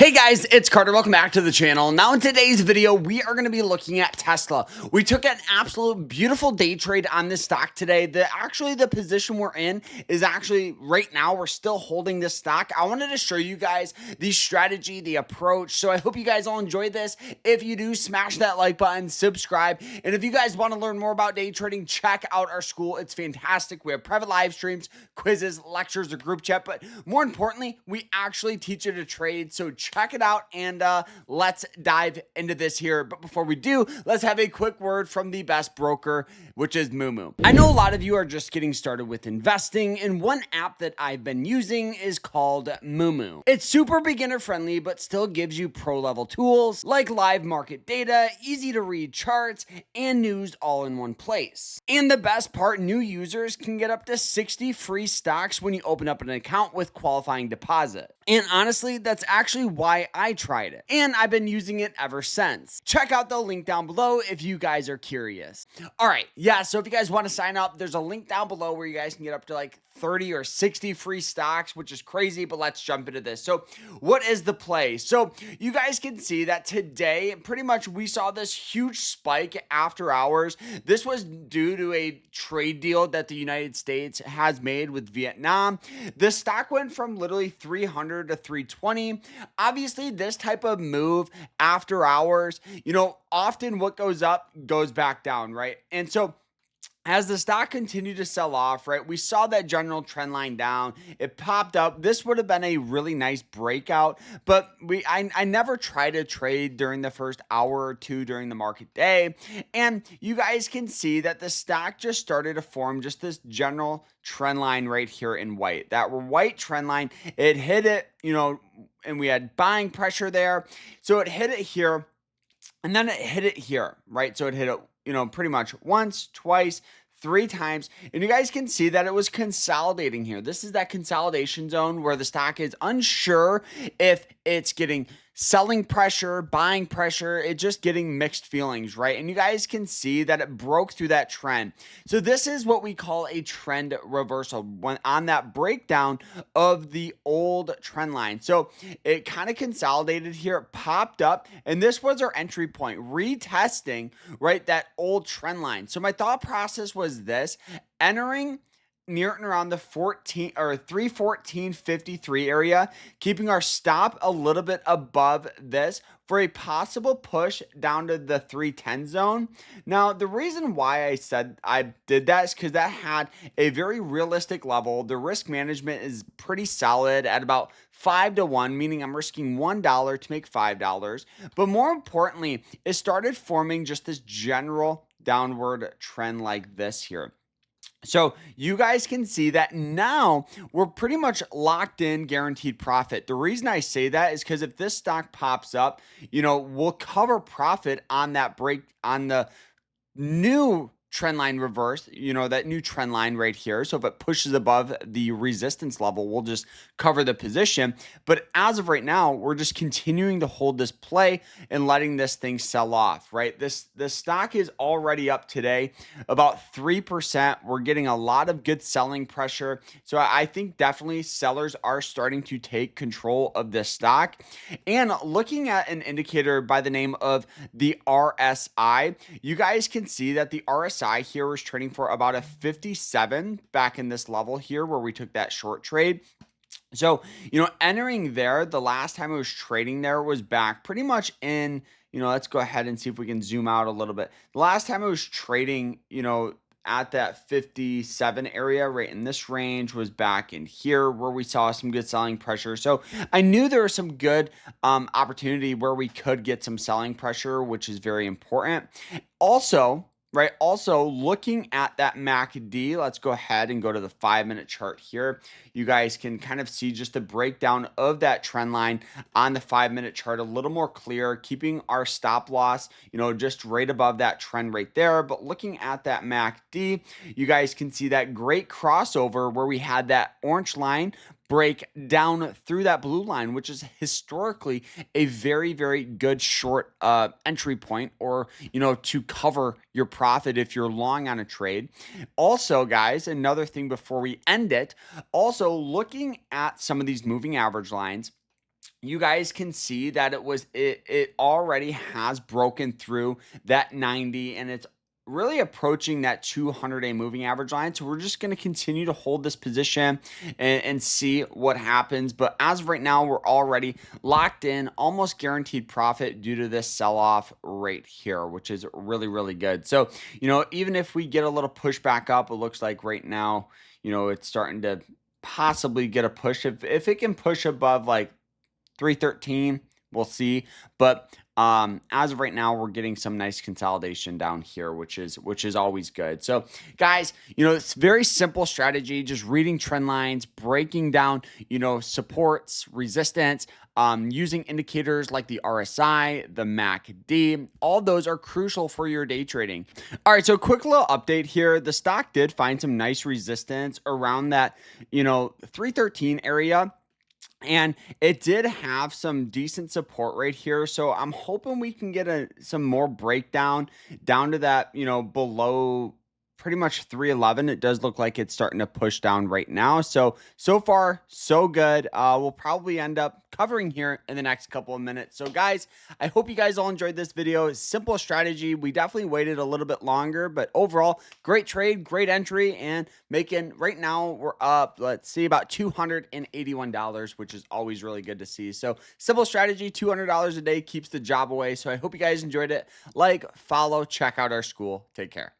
Hey guys, it's Carter. Welcome back to the channel. Now in today's video, we are going to be looking at Tesla. We took an absolute beautiful day trade on this stock today. The position we're in is actually right now, we're still holding this stock. I wanted to show you guys the strategy, the approach. So I hope you guys all enjoyed this. If you do, smash that like button, subscribe. And if you guys want to learn more about day trading, check out our school. It's fantastic. We have private live streams, quizzes, lectures, or group chat. But more importantly, we actually teach you to trade. So check it out and let's dive into this here. But before we do, let's have a quick word from the best broker, which is Moomoo. I know a lot of you are just getting started with investing, and one app that I've been using is called Moomoo. It's super beginner friendly, but still gives you pro level tools like live market data, easy to read charts, and news all in one place. And the best part, new users can get up to 60 free stocks when you open up an account with qualifying deposit. And honestly, that's actually why I tried it. And I've been using it ever since. Check out the link down below if you guys are curious. All right, yeah, so if you guys want to sign up, there's a link down below where you guys can get up to like 30 or 60 free stocks, which is crazy, but let's jump into this. So what is the play? So you guys can see that today, pretty much we saw this huge spike after hours. This was due to a trade deal that the United States has made with Vietnam. The stock went from literally 300 to 320. Obviously, this type of move after hours, often what goes up goes back down, right? And so as the stock continued to sell off, right, we saw that general trend line down. It popped up. This would have been a really nice breakout, but I never try to trade during the first hour or two during the market day. And you guys can see that the stock just started to form just this general trend line right here in white. That white trend line, it hit it, and we had buying pressure there. So it hit it here, and then it hit it here, right? So it hit it, pretty much once, twice, three times. And you guys can see that it was consolidating here. This is that consolidation zone where the stock is unsure if it's getting selling pressure, buying pressure, it's just getting mixed feelings, right? And you guys can see that it broke through that trend. So this is what we call a trend reversal when on that breakdown of the old trend line. So it kind of consolidated here, it popped up, and this was our entry point, retesting, right, that old trend line. So my thought process was this: entering near and around the 314.53 area, keeping our stop a little bit above this for a possible push down to the 310 zone. Now, the reason why I said I did that is because that had a very realistic level. The risk management is pretty solid at about 5 to 1, meaning I'm risking $1 to make $5. But more importantly, it started forming just this general downward trend like this here. So you guys can see that now we're pretty much locked in guaranteed profit. The reason I say that is because if this stock pops up, we'll cover profit on that break on the new trend line reverse, that new trend line right here. So if it pushes above the resistance level, we'll just cover the position. But as of right now, we're just continuing to hold this play and letting this thing sell off, right? The stock is already up today about 3%. We're getting a lot of good selling pressure. So I think definitely sellers are starting to take control of this stock. And looking at an indicator by the name of the RSI, you guys can see that the RSI here was trading for about a 57 back in this level here where we took that short trade. So, entering there, the last time it was trading there was back pretty much in, let's go ahead and see if we can zoom out a little bit. The last time it was trading, at that 57 area right in this range was back in here where we saw some good selling pressure. So I knew there was some good opportunity where we could get some selling pressure, which is very important. Also, looking at that MACD, let's go ahead and go to the 5-minute chart here. You guys can kind of see just the breakdown of that trend line on the 5-minute chart a little more clear, keeping our stop loss, just right above that trend right there. But looking at that MACD, you guys can see that great crossover where we had that orange line break down through that blue line, which is historically a very, very good short entry point, or, to cover your profit if you're long on a trade. Also, guys, another thing before we end it, also looking at some of these moving average lines, you guys can see that it already has broken through that 90, and it's really approaching that 200-day moving average line. So we're just going to continue to hold this position and see what happens. But as of right now, we're already locked in, almost guaranteed profit due to this sell-off right here, which is really, really good. So, even if we get a little pushback up, it looks like right now, it's starting to possibly get a push. If it can push above like 313, we'll see. But as of right now, we're getting some nice consolidation down here, which is always good. So guys, it's very simple strategy, just reading trend lines, breaking down, supports, resistance, using indicators like the RSI, the MACD. All those are crucial for your day trading. All right, so quick little update here. The stock did find some nice resistance around that 313 area. And it did have some decent support right here. So I'm hoping we can get some more breakdown down to that, below pretty much 311. It does look like it's starting to push down right now. So far, so good. We'll probably end up covering here in the next couple of minutes. So guys, I hope you guys all enjoyed this video. Simple strategy. We definitely waited a little bit longer, but overall, great trade, great entry, and making right now we're up, let's see, about $281, which is always really good to see. So simple strategy, $200 a day keeps the job away. So I hope you guys enjoyed it. Like, follow, check out our school. Take care.